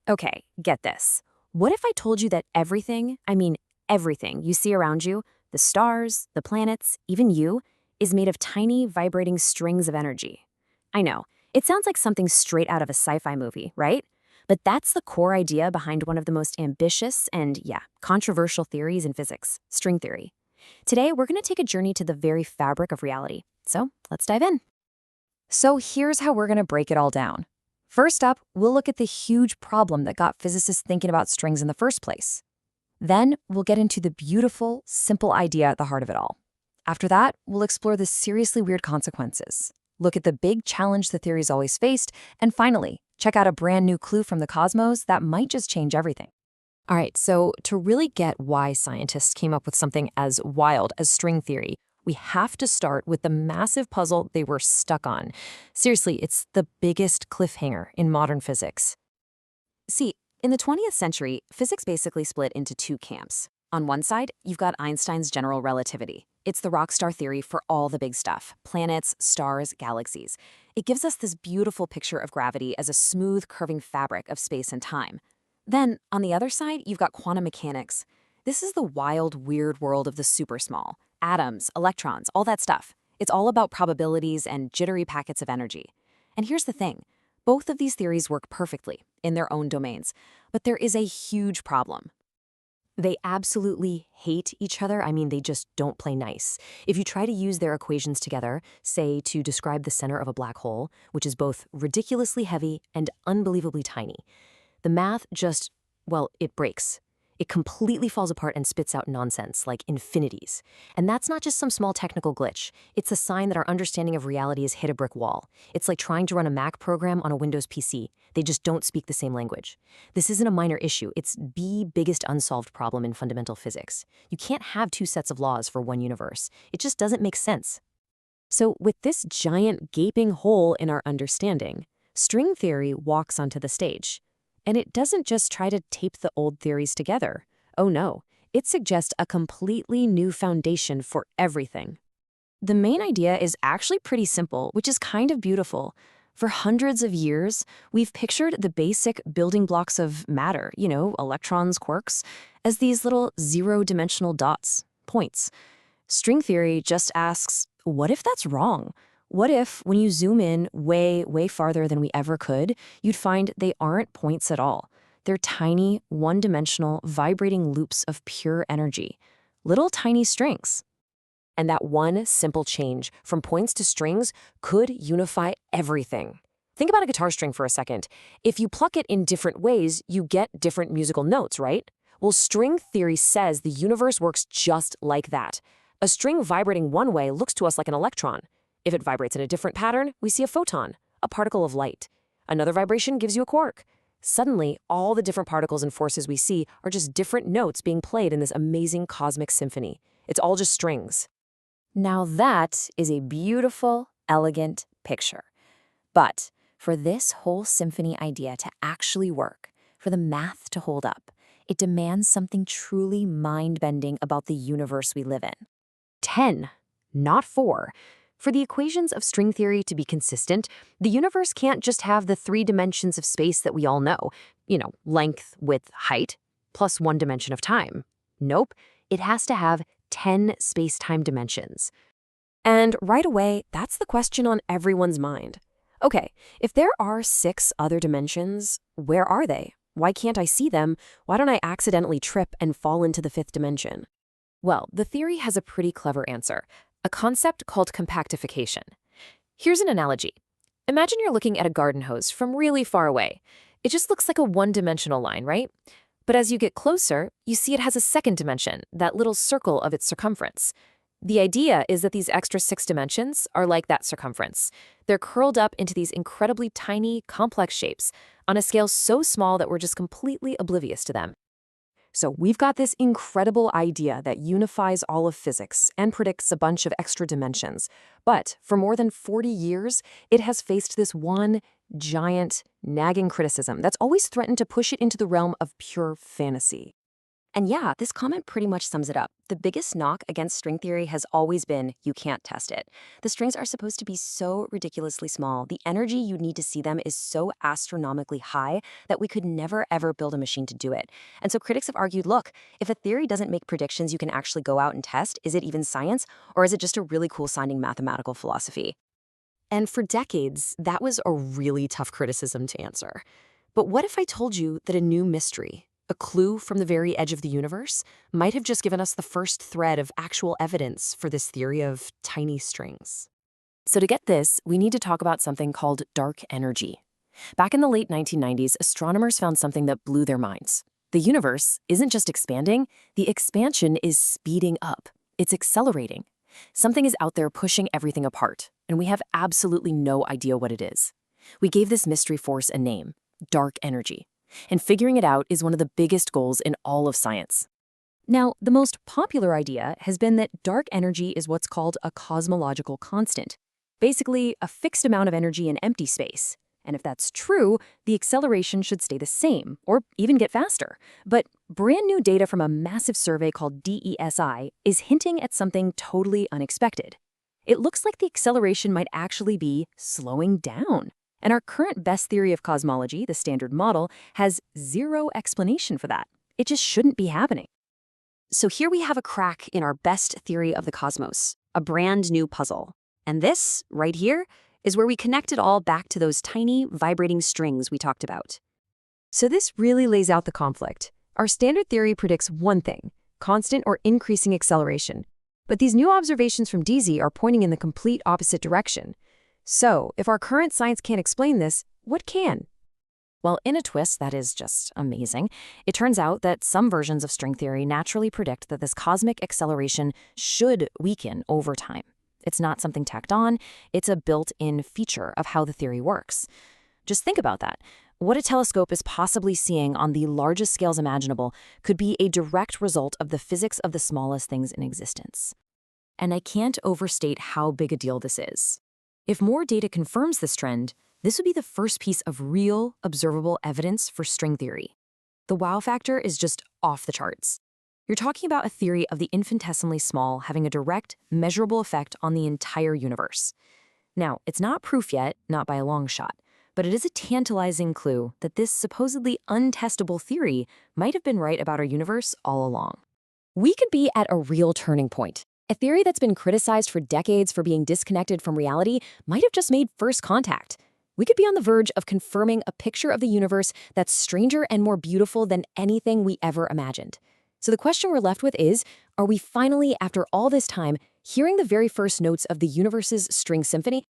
Okay, get this. What if I told you that everything, I mean everything you see around you, the stars, the planets, even you, is made of tiny, vibrating strings of energy? I know, it sounds like something straight out of a sci-fi movie, right? But that's the core idea behind one of the most ambitious and, yeah, controversial theories in physics, string theory. Today, we're going to take a journey to the very fabric of reality. So, let's dive in. So here's how we're going to break it all down. First up, we'll look at the huge problem that got physicists thinking about strings in the first place. Then we'll get into the beautiful, simple idea at the heart of it all. After that, we'll explore the seriously weird consequences, look at the big challenge the theory's always faced, and finally, check out a brand new clue from the cosmos that might just change everything. All right, so to really get why scientists came up with something as wild as string theory, we have to start with the massive puzzle they were stuck on. Seriously, it's the biggest cliffhanger in modern physics. See, in the 20th century, physics basically split into two camps. On one side, you've got Einstein's general relativity. It's the rock star theory for all the big stuff, planets, stars, galaxies. It gives us this beautiful picture of gravity as a smooth, curving fabric of space and time. Then, on the other side, you've got quantum mechanics. This is the wild, weird world of the super small. Atoms, electrons, all that stuff. It's all about probabilities and jittery packets of energy. And here's the thing. Both of these theories work perfectly in their own domains, but there is a huge problem. They absolutely hate each other. I mean, they just don't play nice. If you try to use their equations together, say to describe the center of a black hole, which is both ridiculously heavy and unbelievably tiny, the math just, well, it breaks. It completely falls apart and spits out nonsense, like infinities. And that's not just some small technical glitch. It's a sign that our understanding of reality has hit a brick wall. It's like trying to run a Mac program on a Windows PC. They just don't speak the same language. This isn't a minor issue. It's the biggest unsolved problem in fundamental physics. You can't have two sets of laws for one universe. It just doesn't make sense. So, with this giant gaping hole in our understanding, string theory walks onto the stage. And it doesn't just try to tape the old theories together. Oh no, it suggests a completely new foundation for everything. The main idea is actually pretty simple, which is kind of beautiful. For hundreds of years, we've pictured the basic building blocks of matter, electrons, quarks, as these little zero-dimensional dots, points. String theory just asks, what if that's wrong? What if, when you zoom in way, way farther than we ever could, you'd find they aren't points at all? They're tiny, one-dimensional, vibrating loops of pure energy. Little tiny strings. And that one simple change from points to strings could unify everything. Think about a guitar string for a second. If you pluck it in different ways, you get different musical notes, right? Well, string theory says the universe works just like that. A string vibrating one way looks to us like an electron. If it vibrates in a different pattern, we see a photon, a particle of light. Another vibration gives you a quark. Suddenly, all the different particles and forces we see are just different notes being played in this amazing cosmic symphony. It's all just strings. Now that is a beautiful, elegant picture. But for this whole symphony idea to actually work, for the math to hold up, it demands something truly mind-bending about the universe we live in. 10, not 4. For the equations of string theory to be consistent, the universe can't just have the 3 dimensions of space that we all know, length, width, height, plus 1 dimension of time. Nope, it has to have 10 space-time dimensions. And right away, that's the question on everyone's mind. Okay, if there are 6 other dimensions, where are they? Why can't I see them? Why don't I accidentally trip and fall into the 5th dimension? Well, the theory has a pretty clever answer. A concept called compactification. Here's an analogy. Imagine you're looking at a garden hose from really far away. It just looks like a one-dimensional line, right? But as you get closer, you see it has a second dimension, that little circle of its circumference. The idea is that these extra 6 dimensions are like that circumference. They're curled up into these incredibly tiny, complex shapes on a scale so small that we're just completely oblivious to them. So we've got this incredible idea that unifies all of physics and predicts a bunch of extra dimensions. But for more than 40 years, it has faced this one giant, nagging criticism that's always threatened to push it into the realm of pure fantasy. And yeah, this comment pretty much sums it up. The biggest knock against string theory has always been you can't test it. The strings are supposed to be so ridiculously small. The energy you need to see them is so astronomically high that we could never ever build a machine to do it. And so critics have argued, look, if a theory doesn't make predictions you can actually go out and test, is it even science, or is it just a really cool sounding mathematical philosophy? And for decades, that was a really tough criticism to answer. But what if I told you that a new mystery, a clue from the very edge of the universe, might have just given us the first thread of actual evidence for this theory of tiny strings? So to get this, we need to talk about something called dark energy. Back in the late 1990s, astronomers found something that blew their minds. The universe isn't just expanding, the expansion is speeding up. It's accelerating. Something is out there pushing everything apart, and we have absolutely no idea what it is. We gave this mystery force a name, dark energy. And figuring it out is one of the biggest goals in all of science. Now, the most popular idea has been that dark energy is what's called a cosmological constant, basically a fixed amount of energy in empty space. And if that's true, the acceleration should stay the same, or even get faster. But brand new data from a massive survey called DESI is hinting at something totally unexpected. It looks like the acceleration might actually be slowing down. And our current best theory of cosmology, the Standard Model, has zero explanation for that. It just shouldn't be happening. So here we have a crack in our best theory of the cosmos, a brand new puzzle. And this, right here, is where we connect it all back to those tiny, vibrating strings we talked about. So this really lays out the conflict. Our standard theory predicts one thing, constant or increasing acceleration. But these new observations from DZ are pointing in the complete opposite direction. So, if our current science can't explain this, what can? Well, in a twist that is just amazing, it turns out that some versions of string theory naturally predict that this cosmic acceleration should weaken over time. It's not something tacked on, it's a built-in feature of how the theory works. Just think about that. What a telescope is possibly seeing on the largest scales imaginable could be a direct result of the physics of the smallest things in existence. And I can't overstate how big a deal this is. If more data confirms this trend, this would be the first piece of real, observable evidence for string theory. The wow factor is just off the charts. You're talking about a theory of the infinitesimally small having a direct, measurable effect on the entire universe. Now, it's not proof yet, not by a long shot, but it is a tantalizing clue that this supposedly untestable theory might have been right about our universe all along. We could be at a real turning point. A theory that's been criticized for decades for being disconnected from reality might have just made first contact. We could be on the verge of confirming a picture of the universe that's stranger and more beautiful than anything we ever imagined. So the question we're left with is, are we finally, after all this time, hearing the very first notes of the universe's string symphony?